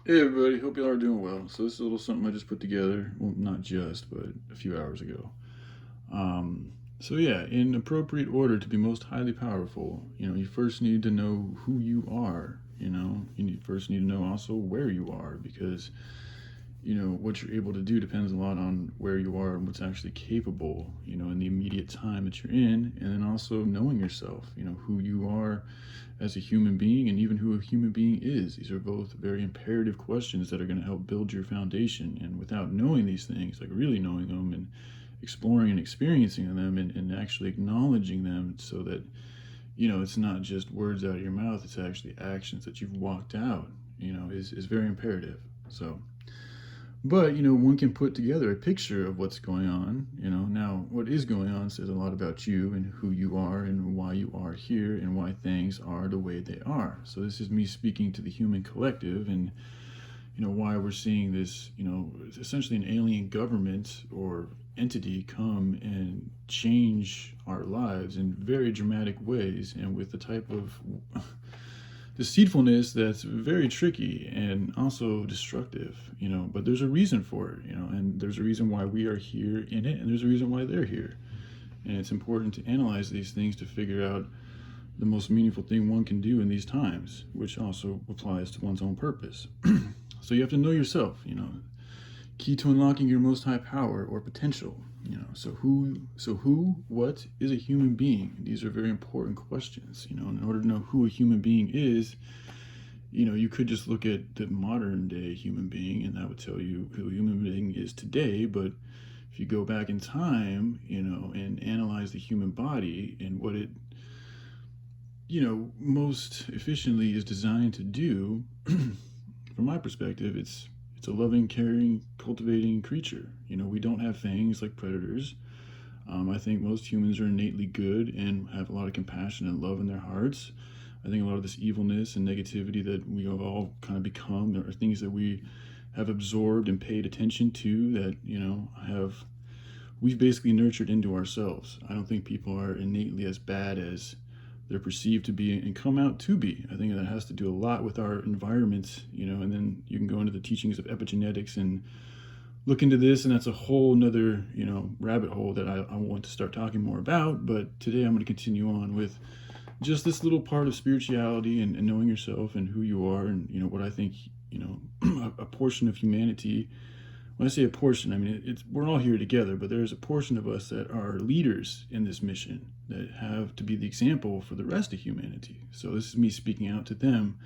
Hey everybody, hope y'all are doing well. So this is a little something I just put together. Well, not just, but a few hours ago. So yeah, in appropriate order to be most highly powerful, you first need to know who you are. First need to know also where you are because what you're able to do depends a lot on where you are and what's actually capable, in the immediate time that you're in, and then also knowing yourself, who you are as a human being and even who a human being is. These are both very imperative questions that are going to help build your foundation. And without knowing these things, like really knowing them and exploring and experiencing them and actually acknowledging them so that, it's not just words out of your mouth, it's actually actions that you've walked out, is very imperative. So, but, one can put together a picture of what's going on. Now what is going on says a lot about you and who you are and why you are here and why things are the way they are. So this is me speaking to the human collective and, why we're seeing this, essentially an alien government or entity come and change our lives in very dramatic ways and with the type of deceitfulness that's very tricky and also destructive, but there's a reason for it, and there's a reason why we are here in it, and there's a reason why they're here. And it's important to analyze these things to figure out the most meaningful thing one can do in these times, which also applies to one's own purpose. So you have to know yourself, key to unlocking your most high power or potential. So who, what is a human being? These are very important questions. In order to know who a human being is, you could just look at the modern day human being, and that would tell you who a human being is today. But if you go back in time, and analyze the human body and what it, most efficiently is designed to do, from my perspective, it's a loving, caring, cultivating creature. We don't have things like predators. I think most humans are innately good and have a lot of compassion and love in their hearts. I think a lot of this evilness and negativity that we have all kind of become are things that we have absorbed and paid attention to that, we've basically nurtured into ourselves. I don't think people are innately as bad as they're perceived to be and come out to be. I think that has to do a lot with our environment, and then you can go into the teachings of epigenetics and look into this, and that's a whole nother, rabbit hole that I want to start talking more about. But today I'm going to continue on with just this little part of spirituality and knowing yourself and who you are and, what I think, a portion of humanity. When I say a portion, I mean we're all here together, but there's a portion of us that are leaders in this mission that have to be the example for the rest of humanity. So this is me speaking out to them,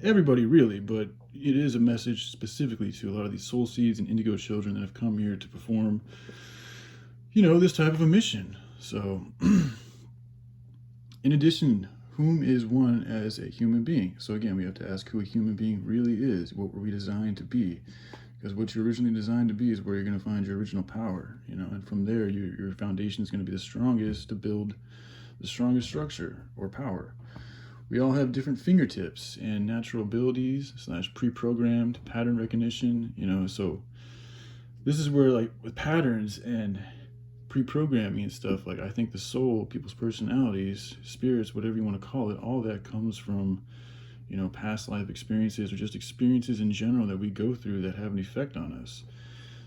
everybody really, but it is a message specifically to a lot of these soul seeds and indigo children that have come here to perform, this type of a mission. So, in addition, whom is one as a human being? So again, we have to ask who a human being really is. What were we designed to be? Because what you're originally designed to be is where you're going to find your original power, and from there, your foundation is going to be the strongest to build the strongest structure or power. We all have different fingertips and natural abilities / pre-programmed pattern recognition, so this is where, like, with patterns and pre-programming and stuff, like, I think the soul, people's personalities, spirits, whatever you want to call it, all that comes from, past life experiences or just experiences in general that we go through that have an effect on us.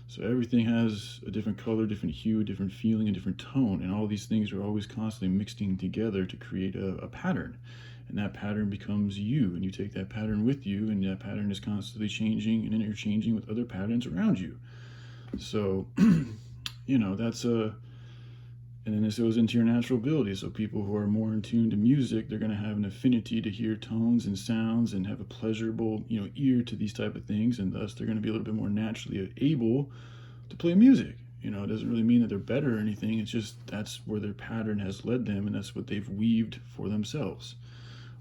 So everything has a different color, different hue, different feeling, a different tone, and all these things are always constantly mixing together to create a pattern. And that pattern becomes you, and you take that pattern with you, and that pattern is constantly changing and interchanging with other patterns around you. So, that's a and then this goes into your natural ability. So people who are more in tune to music, they're going to have an affinity to hear tones and sounds and have a pleasurable, ear to these type of things, and thus they're going to be a little bit more naturally able to play music. It doesn't really mean that they're better or anything. It's just that's where their pattern has led them, and that's what they've weaved for themselves,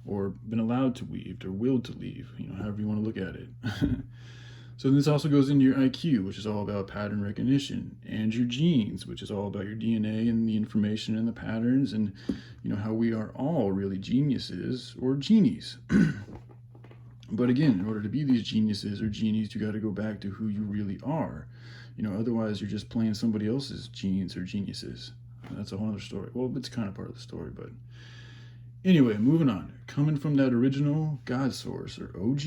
or been allowed to weave, or willed to leave. However you want to look at it. So this also goes into your IQ, which is all about pattern recognition, and your genes, which is all about your DNA and the information and the patterns, and how we are all really geniuses or genies. But again, in order to be these geniuses or genies, you got to go back to who you really are. Otherwise you're just playing somebody else's genes or geniuses. That's a whole other story. Well, it's kind of part of the story, but anyway, moving on. Coming from that original God source, or OG,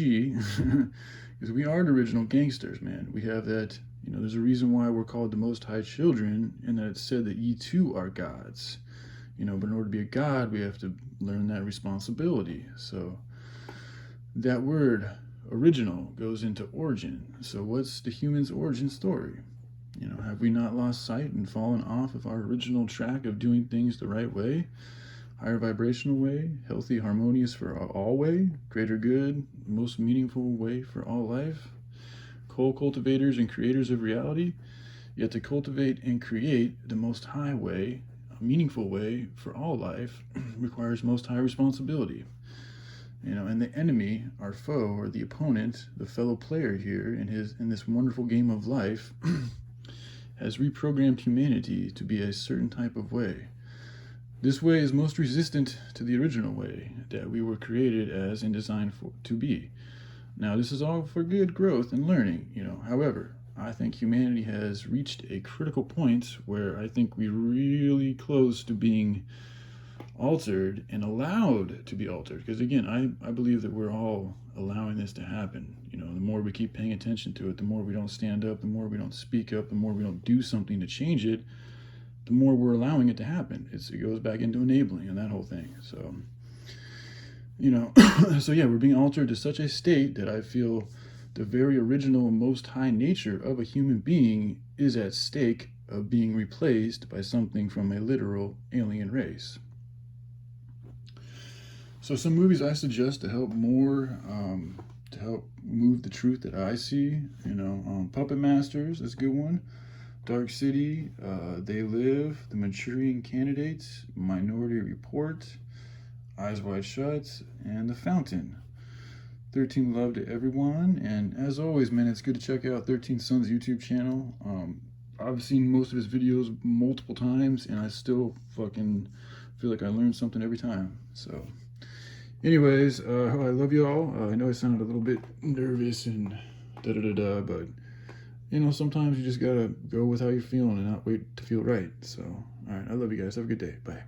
Because we are the original gangsters, man. We have that, there's a reason why we're called the Most High children, and that it's said that ye too are gods. But in order to be a god, we have to learn that responsibility. So that word, original, goes into origin. So what's the human's origin story? Have we not lost sight and fallen off of our original track of doing things the right way? Higher vibrational way, healthy, harmonious for all way, greater good, most meaningful way for all life. Co-cultivators and creators of reality, yet to cultivate and create the most high way, a meaningful way for all life, requires most high responsibility. And the enemy, our foe, or the opponent, the fellow player here in this wonderful game of life, has reprogrammed humanity to be a certain type of way. This way is most resistant to the original way that we were created as and designed to be. Now, this is all for good growth and learning, However, I think humanity has reached a critical point where I think we're really close to being altered and allowed to be altered. Because again, I believe that we're all allowing this to happen. The more we keep paying attention to it, the more we don't stand up, the more we don't speak up, the more we don't do something to change it, the more we're allowing it to happen. It goes back into enabling and that whole thing. So, so yeah, we're being altered to such a state that I feel the very original most high nature of a human being is at stake of being replaced by something from a literal alien race. So some movies I suggest to help move the truth that I see, Puppet Masters is a good one. Dark City, They Live, The Manchurian Candidates, Minority Report, Eyes Wide Shut, and The Fountain. 13 love to everyone, and as always, man, it's good to check out 13 Sons YouTube channel. I've seen most of his videos multiple times, and I still fucking feel like I learned something every time. So, anyways, I love y'all. I know I sounded a little bit nervous and da-da-da-da, but, sometimes you just gotta go with how you're feeling and not wait to feel right. So, all right, I love you guys. Have a good day. Bye.